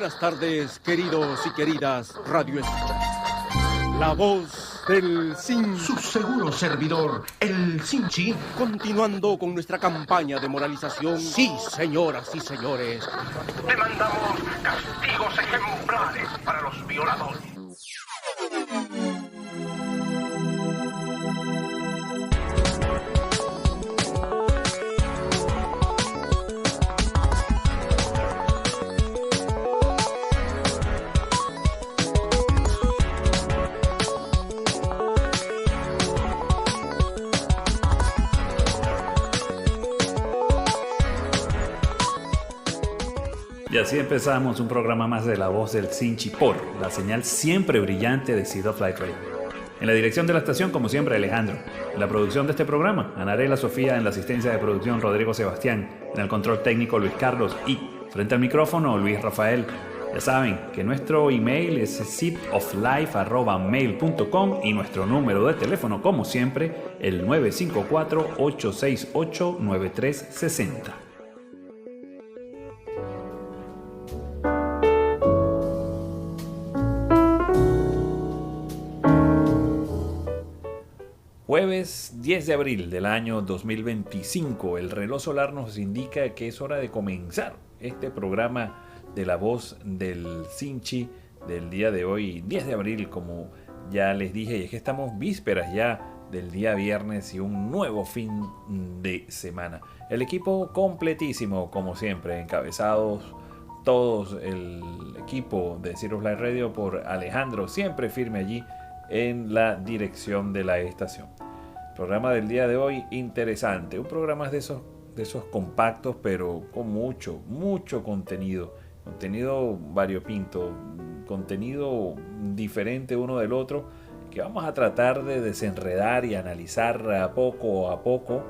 buenas tardes, queridos y queridas radioescuchas. La voz del Sinchi. Su seguro servidor, el Sinchi. Continuando con nuestra campaña de moralización. Sí, señoras y señores. Demandamos castigos ejemplares para los violadores. Y así empezamos un programa más de La Voz del Sinchi por la señal siempre brillante de Seed of Light Radio. En la dirección de la estación, como siempre, Alejandro. En la producción de este programa, Anarela Sofía. En la asistencia de producción, Rodrigo Sebastián. En el control técnico, Luis Carlos. Y frente al micrófono, Luis Rafael. Ya saben que nuestro email es seedoflife@mail.com y nuestro número de teléfono, como siempre, el 954-868-9360. Jueves 10 de abril del año 2025, el reloj solar nos indica que es hora de comenzar este programa de La Voz del Sinchi del día de hoy, 10 de abril, como ya les dije, y es que estamos vísperas ya del día viernes y un nuevo fin de semana. El equipo completísimo, como siempre, encabezados todos el equipo de Seed of Light Radio por Alejandro, siempre firme allí en la dirección de la estación. Programa del día de hoy interesante, un programa de esos compactos, pero con mucho contenido variopinto, contenido diferente uno del otro, que vamos a tratar de desenredar y analizar a poco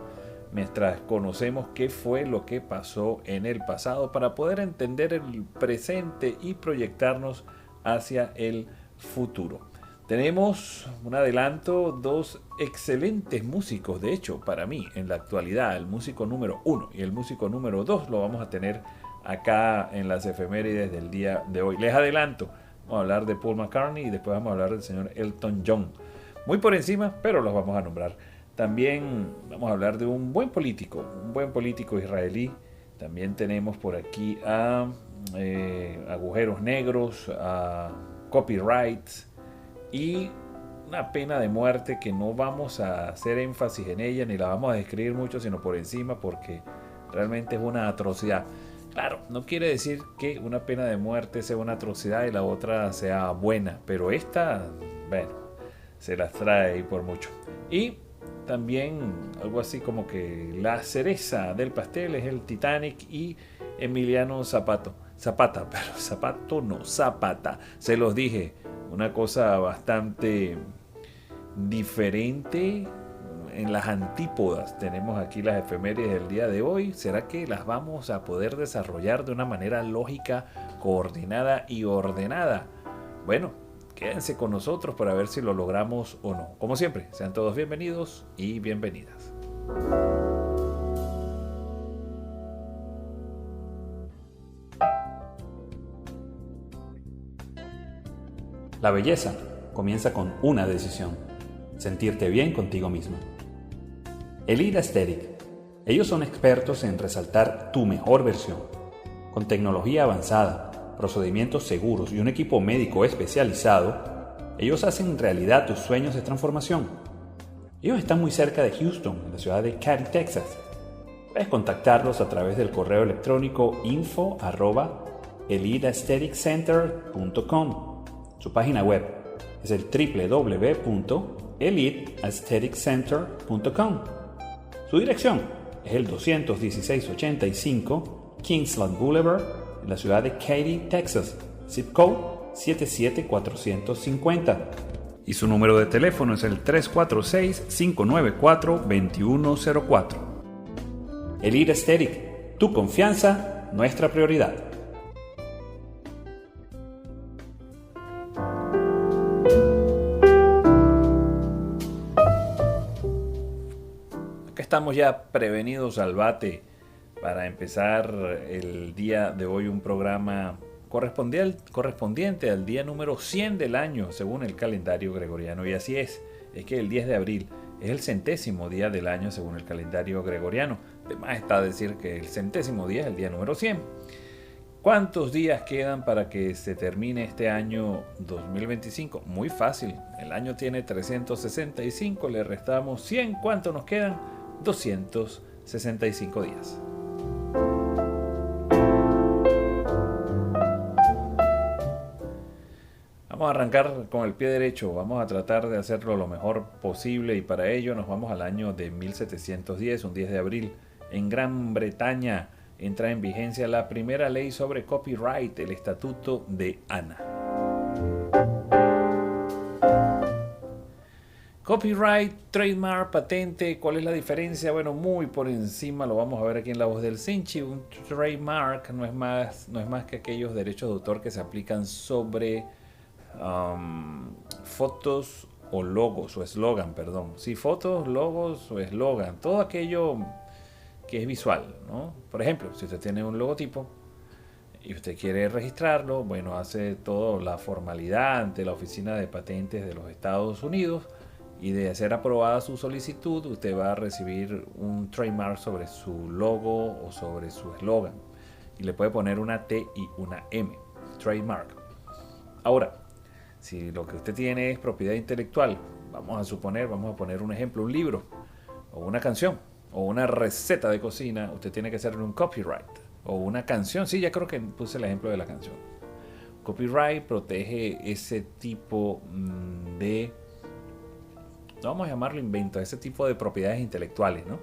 mientras conocemos qué fue lo que pasó en el pasado para poder entender el presente y proyectarnos hacia el futuro. Tenemos un adelanto, dos excelentes músicos, de hecho, para mí, en la actualidad, el músico número 1 y el músico número 2 lo vamos a tener acá en las efemérides del día de hoy. Les adelanto, vamos a hablar de Paul McCartney y después vamos a hablar del señor Elton John. Muy por encima, pero los vamos a nombrar. También vamos a hablar de un buen político israelí. También tenemos por aquí a agujeros negros, a copyrights, y una pena de muerte que no vamos a hacer énfasis en ella ni la vamos a describir mucho, sino por encima, porque realmente es una atrocidad. Claro, no quiere decir que una pena de muerte sea una atrocidad y la otra sea buena, pero esta, bueno, se las trae por mucho. Y también algo así como que la cereza del pastel es el Titanic y Emiliano Zapata, se los dije. Una cosa bastante diferente en las antípodas. Tenemos aquí las efemérides del día de hoy. ¿Será que las vamos a poder desarrollar de una manera lógica, coordinada y ordenada? Bueno, quédense con nosotros para ver si lo logramos o no. Como siempre, sean todos bienvenidos y bienvenidas. La belleza comienza con una decisión: sentirte bien contigo mismo. Elite Aesthetic. Ellos son expertos en resaltar tu mejor versión. Con tecnología avanzada, procedimientos seguros y un equipo médico especializado, ellos hacen realidad tus sueños de transformación. Ellos están muy cerca de Houston, en la ciudad de Katy, Texas. Puedes contactarlos a través del correo electrónico info@eliteaestheticcenter.com. Su página web es el www.eliteaestheticcenter.com. Su dirección es el 21685 Kingsland Boulevard en la ciudad de Katy, Texas, zip code 77450. Y su número de teléfono es el 346-594-2104. Elite Aesthetic, tu confianza, nuestra prioridad. Estamos ya prevenidos al bate para empezar el día de hoy un programa correspondiente al día número 100 del año según el calendario gregoriano. Y así es que el 10 de abril es el 100º día del año según el calendario gregoriano. Además está decir que el 100º día es el día número 100. ¿Cuántos días quedan para que se termine este año 2025? Muy fácil. El año tiene 365, le restamos 100. ¿Cuánto nos quedan? 265 días. Vamos a arrancar con el pie derecho. Vamos a tratar de hacerlo lo mejor posible y para ello nos vamos al año de 1710, un 10 de abril. En Gran Bretaña entra en vigencia la primera ley sobre copyright, el Estatuto de Ana. Copyright, trademark, patente, ¿cuál es la diferencia? Bueno, muy por encima lo vamos a ver aquí en La Voz del Sinchi. Un trademark no es más que aquellos derechos de autor que se aplican sobre fotos o logos o eslogan, perdón. Sí, fotos, logos o eslogan, todo aquello que es visual, ¿no? Por ejemplo, si usted tiene un logotipo y usted quiere registrarlo, bueno, hace toda la formalidad ante la Oficina de Patentes de los Estados Unidos y de ser aprobada su solicitud, usted va a recibir un trademark sobre su logo o sobre su eslogan y le puede poner una T y una M, trademark. Ahora, si lo que usted tiene es propiedad intelectual, vamos a poner un ejemplo, un libro o una canción o una receta de cocina, usted tiene que hacerle un copyright. O una canción, sí, ya creo que puse el ejemplo de la canción. Copyright protege ese tipo de, no vamos a llamarlo invento, ese tipo de propiedades intelectuales, ¿no?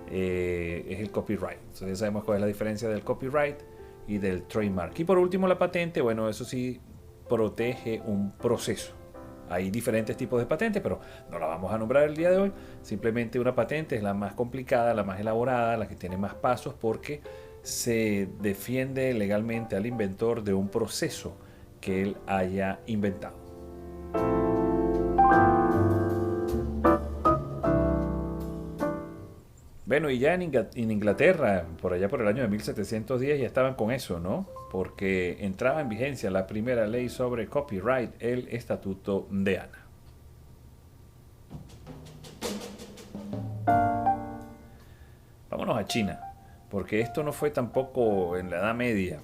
Es el copyright. Entonces ya sabemos cuál es la diferencia del copyright y del trademark. Y por último la patente, bueno, eso sí protege un proceso. Hay diferentes tipos de patentes, pero no la vamos a nombrar el día de hoy. Simplemente una patente es la más complicada, la más elaborada, la que tiene más pasos porque se defiende legalmente al inventor de un proceso que él haya inventado. Bueno, y ya en Inglaterra, por allá por el año de 1710, ya estaban con eso, ¿no? Porque entraba en vigencia la primera ley sobre copyright, el Estatuto de Ana. Vámonos a China, porque esto no fue tampoco en la Edad Media.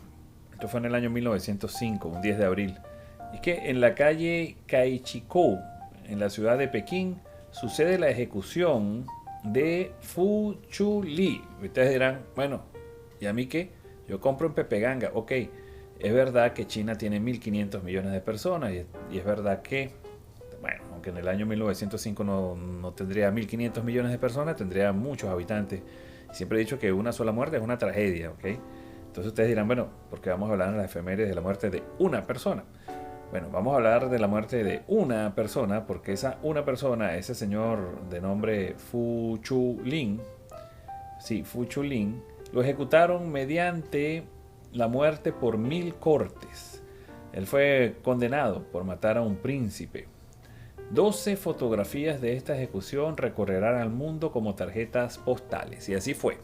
Esto fue en el año 1905, un 10 de abril. Es que en la calle Caichikou, en la ciudad de Pekín, sucede la ejecución de Fu Chu Li. Ustedes dirán, bueno, ¿y a mí qué? Yo compro en Pepe Ganga. Ok, es verdad que China tiene 1.500 millones de personas y es verdad que, bueno, aunque en el año 1905 no tendría 1.500 millones de personas, tendría muchos habitantes. Siempre he dicho que una sola muerte es una tragedia, ¿ok? Entonces ustedes dirán, bueno, porque vamos a hablar en las efemérides de la muerte de una persona. Bueno, vamos a hablar de la muerte de una persona, porque esa una persona, ese señor de nombre Fu Chu Lin, sí, Fu Chu Lin, lo ejecutaron mediante la muerte por 1000 cortes. Él fue condenado por matar a un príncipe. 12 fotografías de esta ejecución recorrerán al mundo como tarjetas postales, y así fue.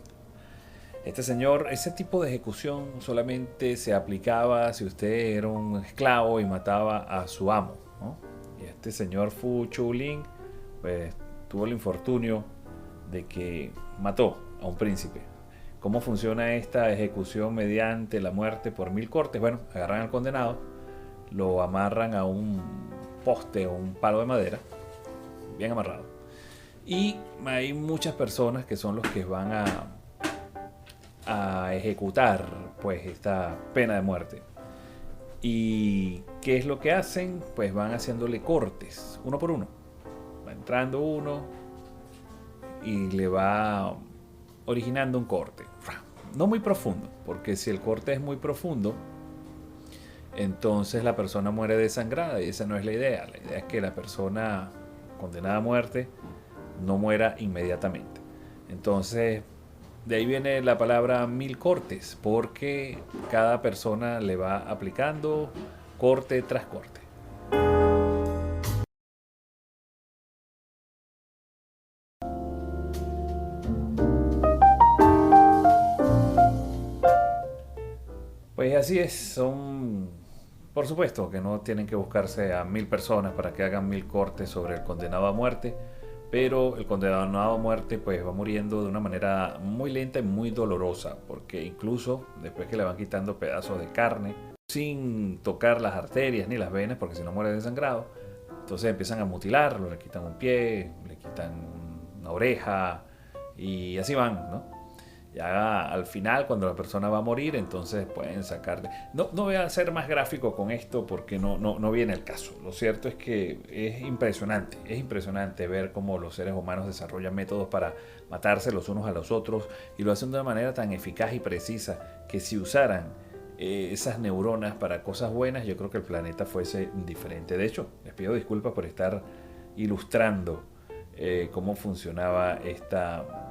Este señor, ese tipo de ejecución solamente se aplicaba si usted era un esclavo y mataba a su amo, ¿no? Y este señor Fu Chu Lin, pues, tuvo el infortunio de que mató a un príncipe. ¿Cómo funciona esta ejecución mediante la muerte por 1000 cortes? Bueno, agarran al condenado, lo amarran a un poste o un palo de madera, bien amarrado. Y hay muchas personas que son los que van a ejecutar pues esta pena de muerte. ¿Y qué es lo que hacen? Pues van haciéndole cortes uno por uno. Va entrando uno y le va originando un corte. No muy profundo, porque si el corte es muy profundo, entonces la persona muere desangrada y esa no es la idea. La idea es que la persona condenada a muerte no muera inmediatamente. Entonces, de ahí viene la palabra 1000 cortes, porque cada persona le va aplicando corte tras corte. Pues así es, son, por supuesto que no tienen que buscarse a 1000 personas para que hagan 1000 cortes sobre el condenado a muerte, pero el condenado a muerte pues va muriendo de una manera muy lenta y muy dolorosa, porque incluso después que le van quitando pedazos de carne, sin tocar las arterias ni las venas, porque si no muere desangrado, entonces empiezan a mutilarlo, le quitan un pie, le quitan una oreja y así van, ¿no? Ya al final, cuando la persona va a morir, entonces pueden sacarle. No voy a ser más gráfico con esto porque no viene el caso. Lo cierto es que es impresionante ver cómo los seres humanos desarrollan métodos para matarse los unos a los otros y lo hacen de una manera tan eficaz y precisa que si usaran esas neuronas para cosas buenas, yo creo que el planeta fuese diferente. De hecho, les pido disculpas por estar ilustrando cómo funcionaba esta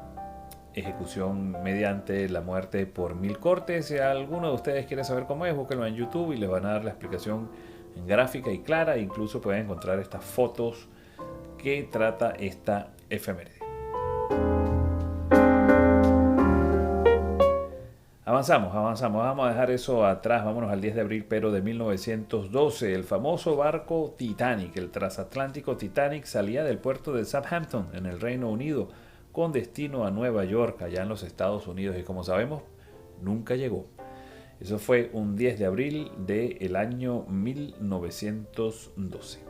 ejecución mediante la muerte por 1000 cortes. Si alguno de ustedes quiere saber cómo es, búsquenlo en YouTube y les van a dar la explicación en gráfica y clara. Incluso pueden encontrar estas fotos que trata esta efeméride. Avanzamos, vamos a dejar eso atrás, vámonos al 10 de abril pero de 1912. El famoso barco Titanic, el transatlántico Titanic, salía del puerto de Southampton en el Reino Unido con destino a Nueva York, allá en los Estados Unidos, y como sabemos, nunca llegó. Eso fue un 10 de abril del año 1912.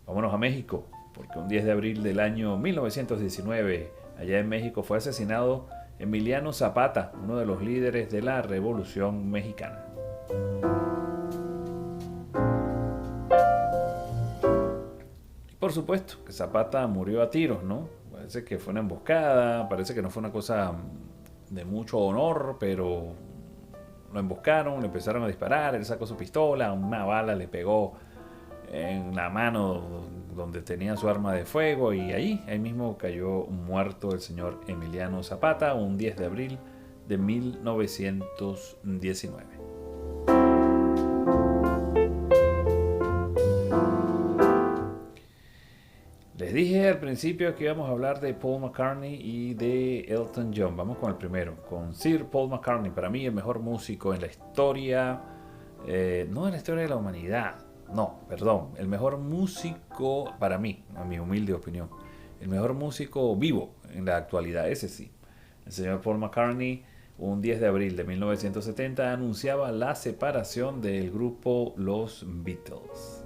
Vámonos a México, porque un 10 de abril del año 1919, allá en México, fue asesinado Emiliano Zapata, uno de los líderes de la Revolución Mexicana. Por supuesto que Zapata murió a tiros, ¿no? Parece que fue una emboscada, parece que no fue una cosa de mucho honor, pero lo emboscaron, le empezaron a disparar, él sacó su pistola, una bala le pegó en la mano donde tenía su arma de fuego y ahí mismo cayó muerto el señor Emiliano Zapata, un 10 de abril de 1919. Les dije al principio que íbamos a hablar de Paul McCartney y de Elton John. Vamos con el primero, con Sir Paul McCartney. Para mí el mejor músico en la historia, no en la historia de la humanidad, no, perdón. El mejor músico para mí, a mi humilde opinión. El mejor músico vivo en la actualidad, ese sí. El señor Paul McCartney, un 10 de abril de 1970, anunciaba la separación del grupo Los Beatles.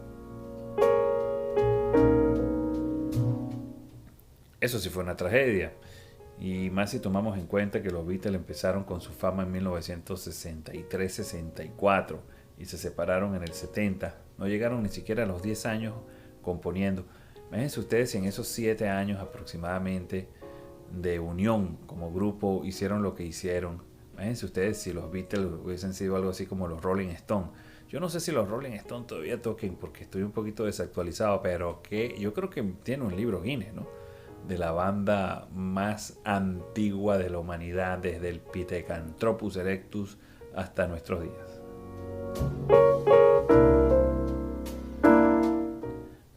Eso sí fue una tragedia, y más si tomamos en cuenta que los Beatles empezaron con su fama en 1963-64 y se separaron en el 70. No llegaron ni siquiera a los 10 años componiendo. Imagínense ustedes si en esos 7 años aproximadamente de unión como grupo hicieron lo que hicieron. Imagínense ustedes si los Beatles hubiesen sido algo así como los Rolling Stones. Yo no sé si los Rolling Stones todavía toquen porque estoy un poquito desactualizado, pero que yo creo que tiene un libro Guinness, ¿no? De la banda más antigua de la humanidad, desde el Pithecanthropus erectus hasta nuestros días.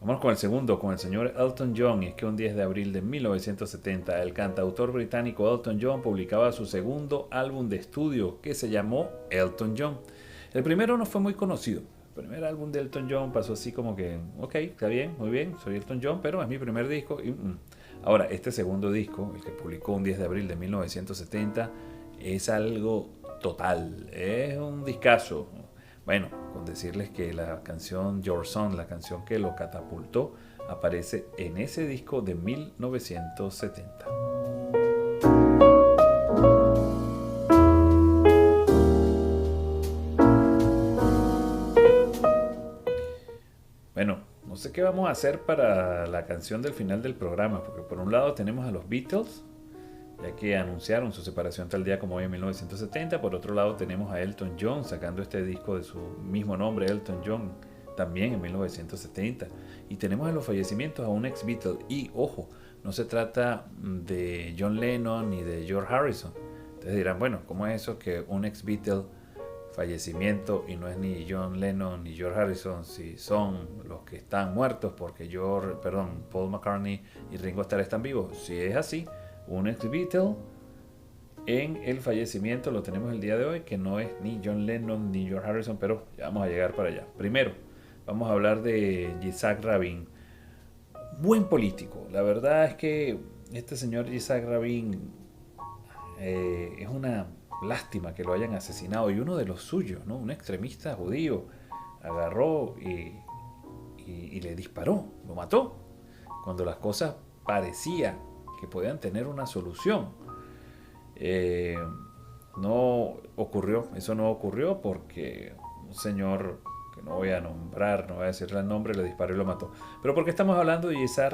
Vamos con el segundo, con el señor Elton John. Y es que un 10 de abril de 1970, el cantautor británico Elton John publicaba su segundo álbum de estudio, que se llamó Elton John. El primero no fue muy conocido. El primer álbum de Elton John pasó así como que, ok, está bien, muy bien, soy Elton John, pero es mi primer disco. Ahora, este segundo disco, el que publicó un 10 de abril de 1970, es algo total, es un discazo. Bueno, con decirles que la canción Your Song, la canción que lo catapultó, aparece en ese disco de 1970. Bueno, no sé qué vamos a hacer para la canción del final del programa, porque por un lado tenemos a los Beatles, ya que anunciaron su separación tal día como hoy en 1970. Por otro lado tenemos a Elton John sacando este disco de su mismo nombre, Elton John, también en 1970. Y tenemos en los fallecimientos a un ex Beatle. Y ojo, no se trata de John Lennon ni de George Harrison. Ustedes dirán, bueno, ¿cómo es eso que un ex Beatle fallecimiento y no es ni John Lennon ni George Harrison, si son los que están muertos porque Paul McCartney y Ringo Starr están vivos? Si es así, un ex-Beatle. En el fallecimiento lo tenemos el día de hoy, que no es ni John Lennon ni George Harrison, pero ya vamos a llegar para allá. Primero, vamos a hablar de Yitzhak Rabin. Buen político. La verdad es que este señor Yitzhak Rabin es una lástima que lo hayan asesinado. Y uno de los suyos, ¿no? Un extremista judío, agarró y le disparó, lo mató, cuando las cosas parecían que podían tener una solución. No ocurrió, eso no ocurrió porque un señor que no voy a nombrar, no voy a decirle el nombre, le disparó y lo mató. Pero ¿por qué estamos hablando de Yitzhak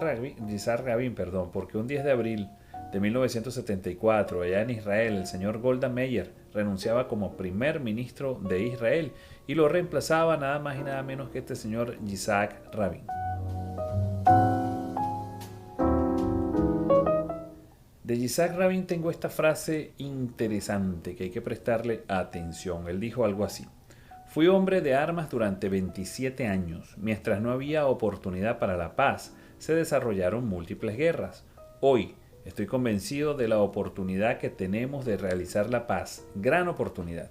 Rabin? Porque un 10 de abril de 1974, allá en Israel, el señor Golda Meir renunciaba como primer ministro de Israel y lo reemplazaba nada más y nada menos que este señor Yitzhak Rabin. De Yitzhak Rabin tengo esta frase interesante que hay que prestarle atención. Él dijo algo así: fui hombre de armas durante 27 años. Mientras no había oportunidad para la paz, se desarrollaron múltiples guerras. Hoy estoy convencido de la oportunidad que tenemos de realizar la paz. Gran oportunidad.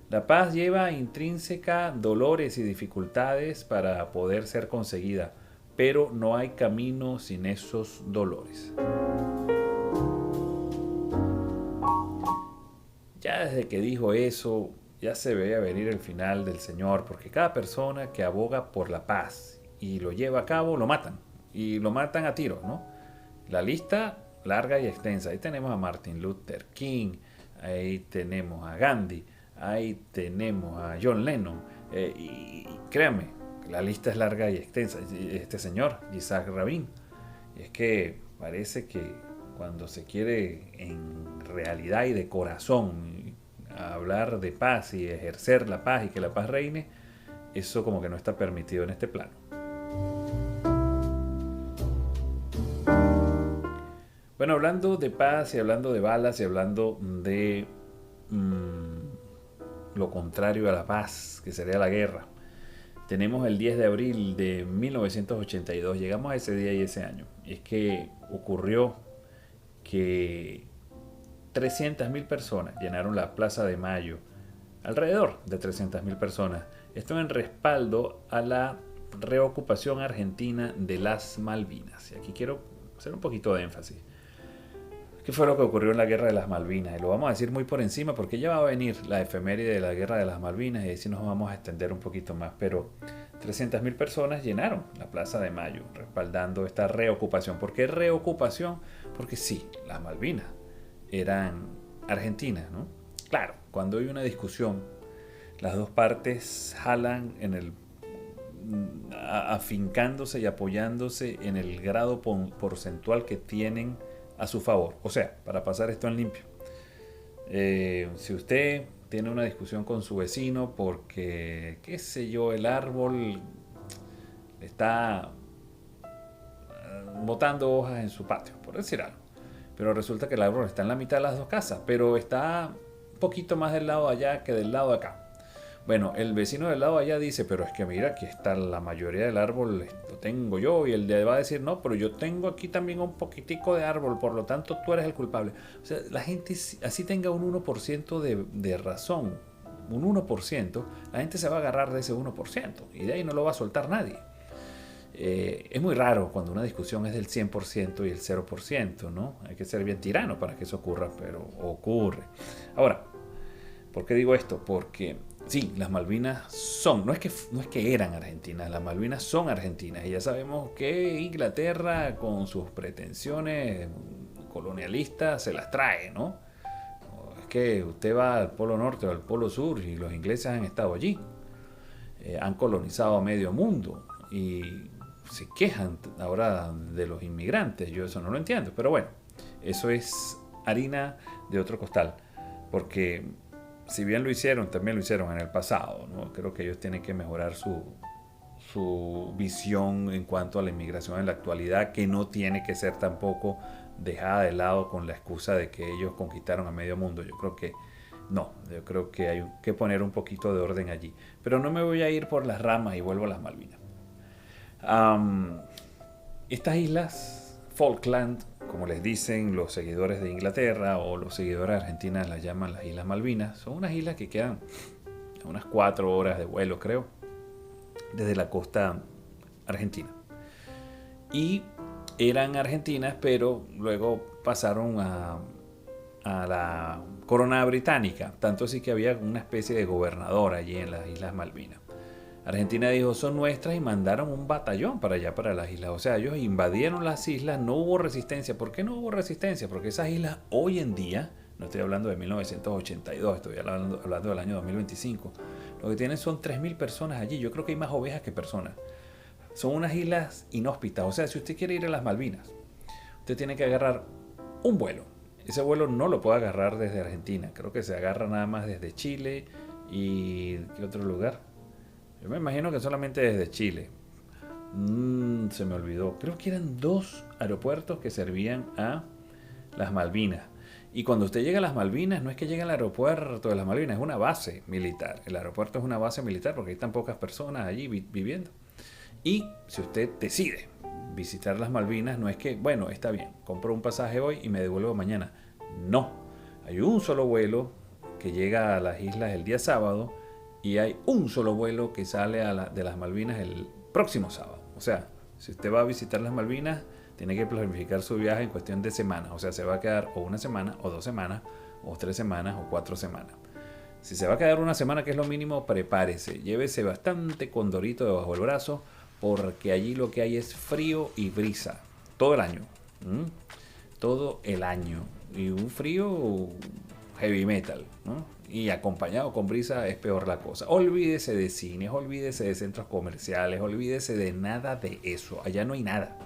La paz lleva intrínseca dolores y dificultades para poder ser conseguida, pero no hay camino sin esos dolores. Ya desde que dijo eso, ya se veía venir el final del Señor, porque cada persona que aboga por la paz y lo lleva a cabo, lo matan. Y lo matan a tiros, ¿no? La lista larga y extensa. Ahí tenemos a Martin Luther King, ahí tenemos a Gandhi, ahí tenemos a John Lennon. Y créanme, la lista es larga y extensa. Este señor, Yitzhak Rabin, es que parece que cuando se quiere en realidad y de corazón hablar de paz y ejercer la paz y que la paz reine, eso como que no está permitido en este plano. Bueno, hablando de paz y hablando de balas y hablando de lo contrario a la paz, que sería la guerra, tenemos el 10 de abril de 1982. Llegamos a ese día y ese año. Y es que ocurrió que 300.000 personas llenaron la Plaza de Mayo, alrededor de 300.000 personas. Esto en respaldo a la reocupación argentina de las Malvinas. Y aquí quiero hacer un poquito de énfasis. ¿Qué fue lo que ocurrió en la Guerra de las Malvinas? Y lo vamos a decir muy por encima porque ya va a venir la efeméride de la Guerra de las Malvinas y así nos vamos a extender un poquito más. Pero 300.000 personas llenaron la Plaza de Mayo respaldando esta reocupación. ¿Por qué reocupación? Porque sí, las Malvinas eran argentinas, ¿no? Claro, cuando hay una discusión, las dos partes jalan afincándose y apoyándose en el grado porcentual que tienen a su favor. O sea, para pasar esto en limpio, si usted tiene una discusión con su vecino porque, qué sé yo, el árbol está botando hojas en su patio, por decir algo, pero resulta que el árbol está en la mitad de las dos casas, pero está un poquito más del lado de allá que del lado de acá. Bueno, el vecino del lado de allá dice, pero es que mira, aquí está la mayoría del árbol, lo tengo yo, y el de va a decir, no, pero yo tengo aquí también un poquitico de árbol, por lo tanto tú eres el culpable. O sea, la gente así tenga un 1% de razón, un 1%, la gente se va a agarrar de ese 1%, y de ahí no lo va a soltar nadie. Es muy raro cuando una discusión es del 100% y el 0%, ¿no? Hay que ser bien tirano para que eso ocurra, pero ocurre. Ahora, ¿por qué digo esto? Porque sí, las Malvinas son, no es que eran argentinas, las Malvinas son argentinas y ya sabemos que Inglaterra con sus pretensiones colonialistas se las trae, ¿no? Es que usted va al Polo Norte o al Polo Sur y los ingleses han estado allí, han colonizado a medio mundo y se quejan ahora de los inmigrantes. Yo eso no lo entiendo, pero bueno, eso es harina de otro costal, porque si bien lo hicieron, también lo hicieron en el pasado, ¿no? Creo que ellos tienen que mejorar su visión en cuanto a la inmigración en la actualidad, que no tiene que ser tampoco dejada de lado con la excusa de que ellos conquistaron a medio mundo. Yo creo que no, yo creo que hay que poner un poquito de orden allí. Pero no me voy a ir por las ramas y vuelvo a las Malvinas. Estas islas, Falkland, como les dicen los seguidores de Inglaterra o los seguidores de Argentina, las llaman las Islas Malvinas. Son unas islas que quedan a unas 4 horas de vuelo, creo, desde la costa argentina. Y eran argentinas, pero luego pasaron a la corona británica. Tanto así que había una especie de gobernador allí en las Islas Malvinas. Argentina dijo, son nuestras, y mandaron un batallón para allá, para las islas. O sea, ellos invadieron las islas, no hubo resistencia. ¿Por qué no hubo resistencia? Porque esas islas hoy en día, no estoy hablando de 1982, estoy hablando del año 2025, lo que tienen son 3.000 personas allí. Yo creo que hay más ovejas que personas. Son unas islas inhóspitas. O sea, si usted quiere ir a las Malvinas, usted tiene que agarrar un vuelo. Ese vuelo no lo puede agarrar desde Argentina. Creo que se agarra nada más desde Chile y ¿qué otro lugar? Yo me imagino que solamente desde Chile. Se me olvidó. Creo que eran 2 aeropuertos que servían a las Malvinas. Y cuando usted llega a las Malvinas, no es que llegue al aeropuerto de las Malvinas, es una base militar. El aeropuerto es una base militar porque hay tan pocas personas allí viviendo. Y si usted decide visitar las Malvinas, no es que, bueno, está bien, compro un pasaje hoy y me devuelvo mañana. No. Hay un solo vuelo que llega a las islas el día sábado, y hay un solo vuelo que sale de las Malvinas el próximo sábado. O sea, si usted va a visitar las Malvinas, tiene que planificar su viaje en cuestión de semanas. O sea, se va a quedar o 1 semana, o 2 semanas, o 3 semanas, o 4 semanas. Si se va a quedar 1 semana, que es lo mínimo, prepárese. Llévese bastante condorito debajo del brazo, porque allí lo que hay es frío y brisa. Todo el año. Todo el año. Y un frío heavy metal, ¿no? Y acompañado con brisa es peor la cosa. Olvídese de cines, olvídese de centros comerciales, olvídese de nada de eso. Allá no hay nada.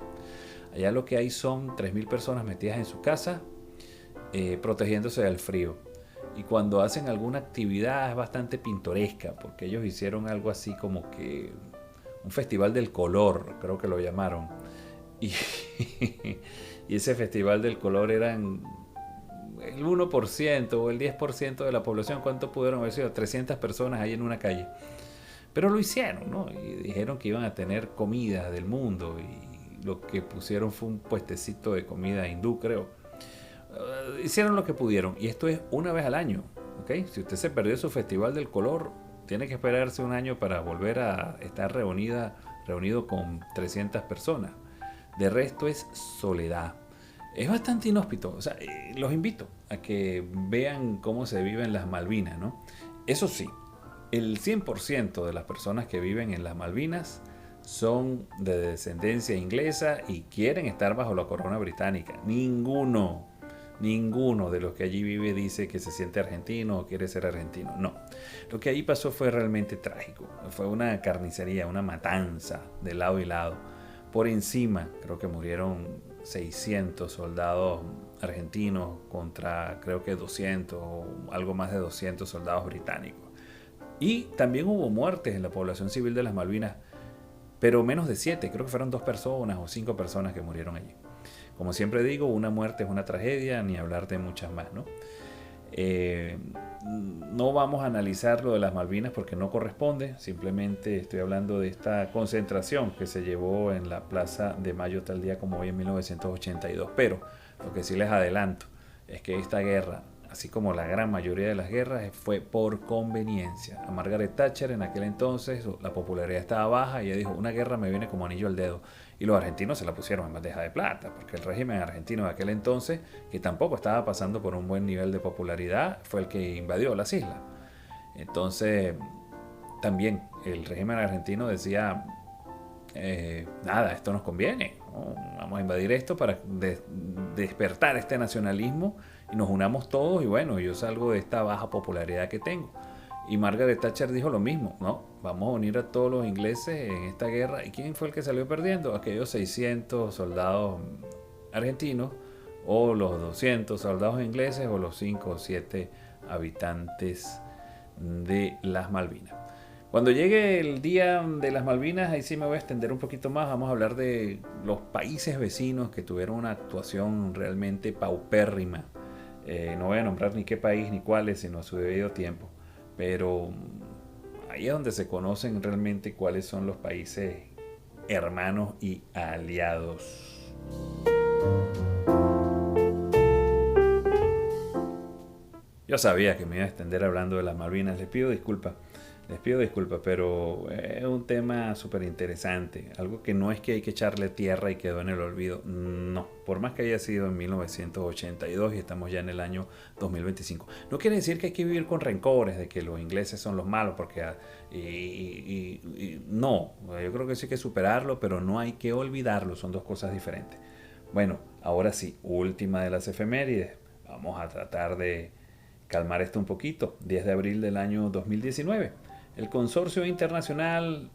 Allá lo que hay son 3.000 personas metidas en su casa, protegiéndose del frío. Y cuando hacen alguna actividad es bastante pintoresca, porque ellos hicieron algo así como que un festival del color, creo que lo llamaron. Y ese festival del color eran el 1% o el 10% de la población. ¿Cuánto pudieron haber sido? 300 personas ahí en una calle. Pero lo hicieron, ¿no? Y dijeron que iban a tener comida del mundo, y lo que pusieron fue un puestecito de comida hindú, creo. Hicieron lo que pudieron, y esto es una vez al año, ¿ok? Si usted se perdió su festival del color, tiene que esperarse un año para volver a estar reunido con 300 personas. De resto es soledad. Es bastante inhóspito. O sea, los invito a que vean cómo se vive en las Malvinas, ¿no? Eso sí, el 100% de las personas que viven en las Malvinas son de descendencia inglesa y quieren estar bajo la corona británica. Ninguno de los que allí vive dice que se siente argentino o quiere ser argentino. No. Lo que allí pasó fue realmente trágico. Fue una carnicería, una matanza de lado y lado. Por encima, creo que murieron 600 soldados argentinos contra creo que 200 o algo más de 200 soldados británicos. Y también hubo muertes en la población civil de las Malvinas, pero menos de 7, creo que fueron 2 personas o 5 personas que murieron allí. Como siempre digo, una muerte es una tragedia, ni hablar de muchas más, ¿no? No vamos a analizar lo de las Malvinas porque no corresponde, simplemente estoy hablando de esta concentración que se llevó en la Plaza de Mayo tal día como hoy en 1982. Pero lo que sí les adelanto es que esta guerra, así como la gran mayoría de las guerras, fue por conveniencia. A Margaret Thatcher en aquel entonces la popularidad estaba baja y ella dijo, una guerra me viene como anillo al dedo. Y los argentinos se la pusieron en bandeja de plata, porque el régimen argentino de aquel entonces, que tampoco estaba pasando por un buen nivel de popularidad, fue el que invadió las islas. Entonces, también el régimen argentino decía, nada, esto nos conviene, ¿no? Vamos a invadir esto para despertar este nacionalismo y nos unamos todos, y bueno, yo salgo de esta baja popularidad que tengo. Y Margaret Thatcher dijo lo mismo, ¿no? Vamos a unir a todos los ingleses en esta guerra. ¿Y quién fue el que salió perdiendo? Aquellos 600 soldados argentinos, o los 200 soldados ingleses, o los 5 o 7 habitantes de las Malvinas. Cuando llegue el día de las Malvinas, ahí sí me voy a extender un poquito más. Vamos a hablar de los países vecinos que tuvieron una actuación realmente paupérrima. No voy a nombrar ni qué país ni cuáles, sino a su debido tiempo. Pero ahí es donde se conocen realmente cuáles son los países hermanos y aliados. Yo sabía que me iba a extender hablando de las Malvinas. Les pido disculpas, pero es un tema súper interesante. Algo que no es que hay que echarle tierra y quedó en el olvido. No, por más que haya sido en 1982 y estamos ya en el año 2025. No quiere decir que hay que vivir con rencores de que los ingleses son los malos, porque no, yo creo que sí hay que superarlo, pero no hay que olvidarlo, son dos cosas diferentes. Bueno, ahora sí, última de las efemérides. Vamos a tratar de calmar esto un poquito. 10 de abril del año 2019. El consorcio internacional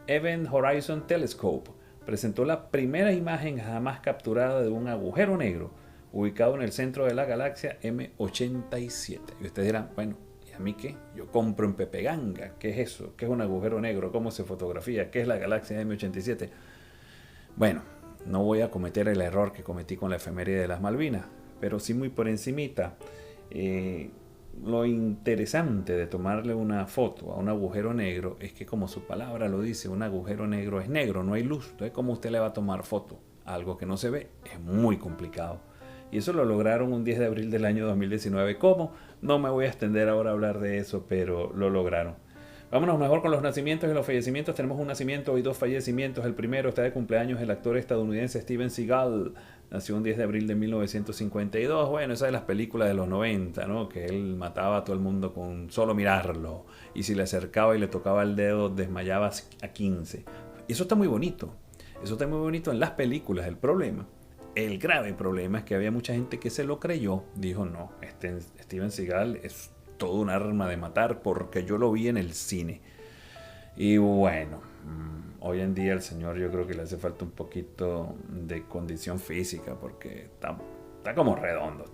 Event Horizon Telescope presentó la primera imagen jamás capturada de un agujero negro ubicado en el centro de la galaxia M87. Y ustedes dirán, bueno, ¿y a mí qué? Yo compro en Pepe Ganga. ¿Qué es eso? ¿Qué es un agujero negro? ¿Cómo se fotografía? ¿Qué es la galaxia M87? Bueno, no voy a cometer el error que cometí con la efeméride de las Malvinas, pero sí muy por encimita. Lo interesante de tomarle una foto a un agujero negro es que, como su palabra lo dice, un agujero negro es negro, no hay luz. Entonces, ¿cómo usted le va a tomar foto a algo que no se ve? Es muy complicado. Y eso lo lograron un 10 de abril del año 2019. ¿Cómo? No me voy a extender ahora a hablar de eso, pero lo lograron. Vámonos mejor con los nacimientos y los fallecimientos. Tenemos un nacimiento y dos fallecimientos. El primero está de cumpleaños el actor estadounidense Steven Seagal. Nació un 10 de abril de 1952. Bueno, esa de las películas de los 90, ¿no? Que él mataba a todo el mundo con solo mirarlo. Y si le acercaba y le tocaba el dedo, desmayaba a 15. Y eso está muy bonito. Eso está muy bonito en las películas. El grave problema es que había mucha gente que se lo creyó. Dijo, no, Steven Seagal es todo un arma de matar porque yo lo vi en el cine. Y bueno, hoy en día el señor yo creo que le hace falta un poquito de condición física porque está como redondo,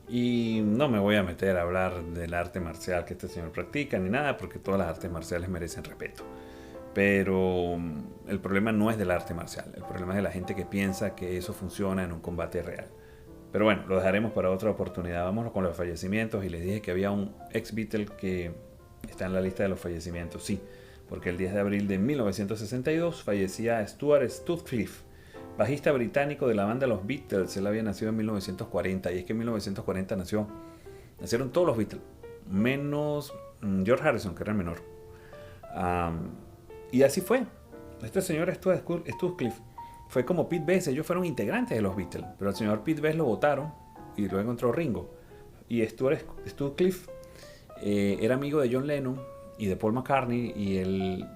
Y no me voy a meter a hablar del arte marcial que este señor practica ni nada, porque todas las artes marciales merecen respeto. Pero el problema no es del arte marcial, el problema es de la gente que piensa que eso funciona en un combate real. Pero bueno, lo dejaremos para otra oportunidad. Vámonos con los fallecimientos. Y les dije que había un ex-Beatle que está en la lista de los fallecimientos. Sí, porque el 10 de abril de 1962 fallecía Stuart Sutcliffe, bajista británico de la banda Los Beatles. Él había nacido en 1940. Y es que en 1940 nacieron todos los Beatles, menos George Harrison, que era el menor. Y así fue. Este señor Stuart Sutcliffe fue como Pete Best. Ellos fueron integrantes de los Beatles, pero al señor Pete Best lo votaron y luego entró Ringo. Y Stuart Sutcliffe era amigo de John Lennon y de Paul McCartney, y él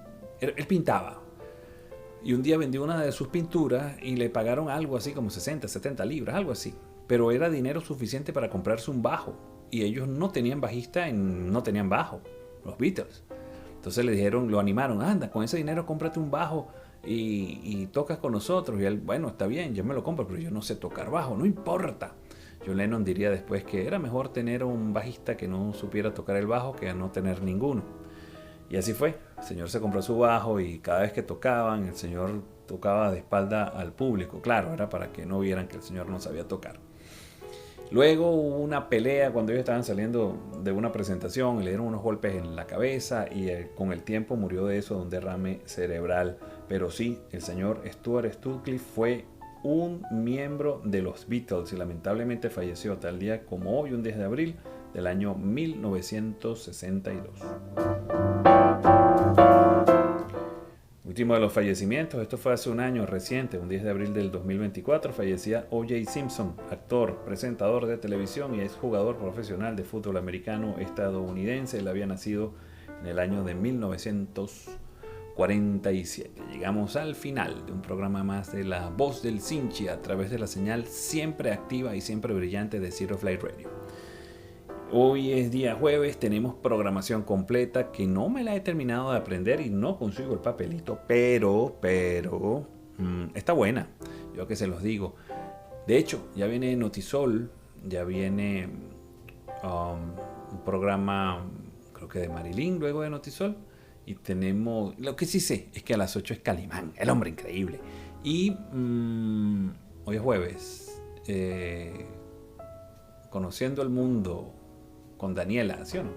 pintaba. Y un día vendió una de sus pinturas y le pagaron algo así como 60, 70 libras, algo así. Pero era dinero suficiente para comprarse un bajo. Y ellos no tenían bajista, no tenían bajo, los Beatles. Entonces le dijeron, lo animaron, anda, con ese dinero cómprate un bajo y tocas con nosotros. Y él, bueno, está bien, yo me lo compro, pero yo no sé tocar bajo, no importa. John Lennon diría después que era mejor tener un bajista que no supiera tocar el bajo que no tener ninguno. Y así fue. El señor se compró su bajo y cada vez que tocaban, el señor tocaba de espalda al público. Claro, era para que no vieran que el señor no sabía tocar. Luego hubo una pelea cuando ellos estaban saliendo de una presentación y le dieron unos golpes en la cabeza, y con el tiempo murió de eso, de un derrame cerebral. Pero sí, el señor Stuart Sutcliffe fue un miembro de los Beatles y lamentablemente falleció tal día como hoy, un 10 de abril del año 1962. Último de los fallecimientos, esto fue hace un año reciente, un 10 de abril del 2024, fallecía O.J. Simpson, actor, presentador de televisión y exjugador profesional de fútbol americano estadounidense. Él había nacido en el año de 1947. Llegamos al final de un programa más de La Voz del Sinchi a través de la señal siempre activa y siempre brillante de Zero Flight Radio. Hoy es día jueves, tenemos programación completa que no me la he terminado de aprender y no consigo el papelito, pero está buena, yo que se los digo. De hecho, ya viene Notisol, ya viene un programa, creo que de Marilyn, luego de Notisol, y tenemos, lo que sí sé es que a las 8 es Calimán, el hombre increíble. Y hoy es jueves, Conociendo el Mundo con Daniela, ¿sí o no?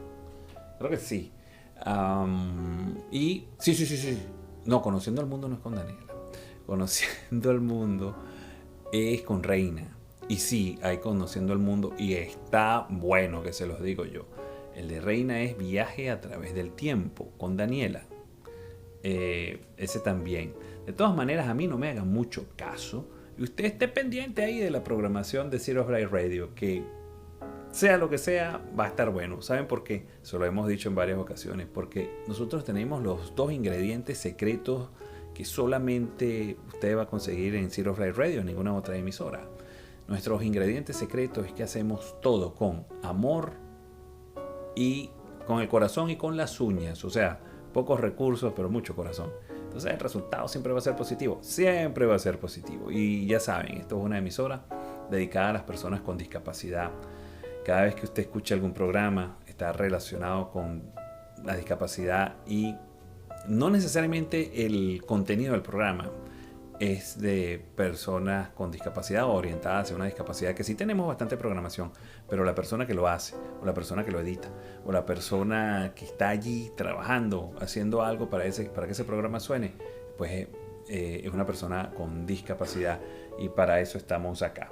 Creo que sí. Y sí. No, Conociendo el Mundo no es con Daniela. Conociendo el Mundo es con Reina. Y sí, hay Conociendo el Mundo y está bueno, que se los digo yo. El de Reina es Viaje a través del tiempo con Daniela. Ese también. De todas maneras, a mí no me hagan mucho caso. Y usted esté pendiente ahí de la programación de Zero Flight Radio, que sea lo que sea, va a estar bueno. ¿Saben por qué? Se lo hemos dicho en varias ocasiones. Porque nosotros tenemos los 2 ingredientes secretos que solamente usted va a conseguir en Zero Flight Radio, en ninguna otra emisora. Nuestros ingredientes secretos es que hacemos todo con amor y con el corazón y con las uñas. O sea, pocos recursos, pero mucho corazón. Entonces el resultado siempre va a ser positivo. Siempre va a ser positivo. Y ya saben, esto es una emisora dedicada a las personas con discapacidad. Cada vez que usted escuche algún programa, está relacionado con la discapacidad y no necesariamente el contenido del programa es de personas con discapacidad o orientadas hacia una discapacidad, que sí tenemos bastante programación, pero la persona que lo hace, o la persona que lo edita, o la persona que está allí trabajando, haciendo algo para que ese programa suene, pues es una persona con discapacidad y para eso estamos acá.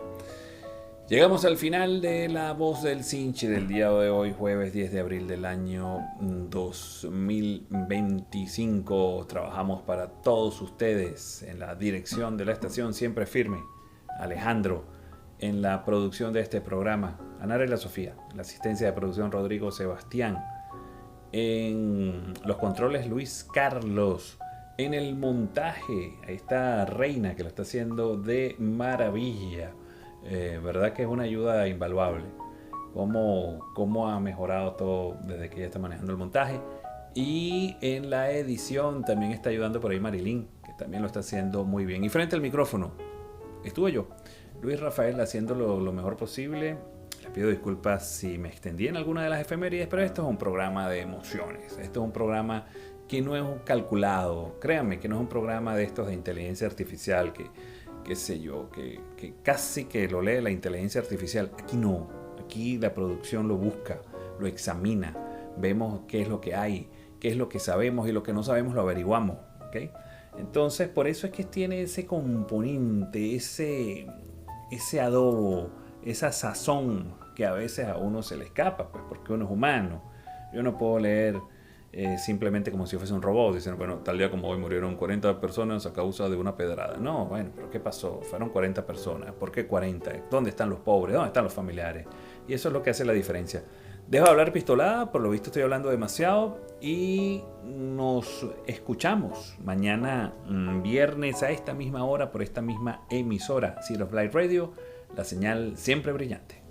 Llegamos al final de La Voz del Sinchi del día de hoy, jueves 10 de abril del año 2025. Trabajamos para todos ustedes en la dirección de la estación, siempre firme. Alejandro, en la producción de este programa. Anarela Sofía, la asistencia de producción Rodrigo Sebastián. En los controles Luis Carlos. En el montaje, ahí está Reina, que lo está haciendo de maravilla. Verdad que es una ayuda invaluable. Cómo ha mejorado todo desde que ella está manejando el montaje. Y en la edición también está ayudando por ahí Marilyn, que también lo está haciendo muy bien. Y frente al micrófono estuve yo, Luis Rafael, haciéndolo lo mejor posible. Les pido disculpas si me extendí en alguna de las efemérides, pero esto es un programa de emociones. Esto es un programa que no es calculado. Créanme que no es un programa de estos de inteligencia artificial qué sé yo, que casi que lo lee la inteligencia artificial. Aquí no, aquí la producción lo busca, lo examina, vemos qué es lo que hay, qué es lo que sabemos y lo que no sabemos lo averiguamos, ¿okay? Entonces, por eso es que tiene ese componente, ese adobo, esa sazón que a veces a uno se le escapa, pues porque uno es humano. Yo no puedo leer simplemente como si fuese un robot, diciendo, bueno, tal día como hoy murieron 40 personas a causa de una pedrada. No, bueno, pero ¿qué pasó? Fueron 40 personas. ¿Por qué 40? ¿Dónde están los pobres? ¿Dónde están los familiares? Y eso es lo que hace la diferencia. Dejo de hablar pistolada, por lo visto estoy hablando demasiado, y nos escuchamos mañana viernes a esta misma hora por esta misma emisora, Zero Flight Radio, la señal siempre brillante.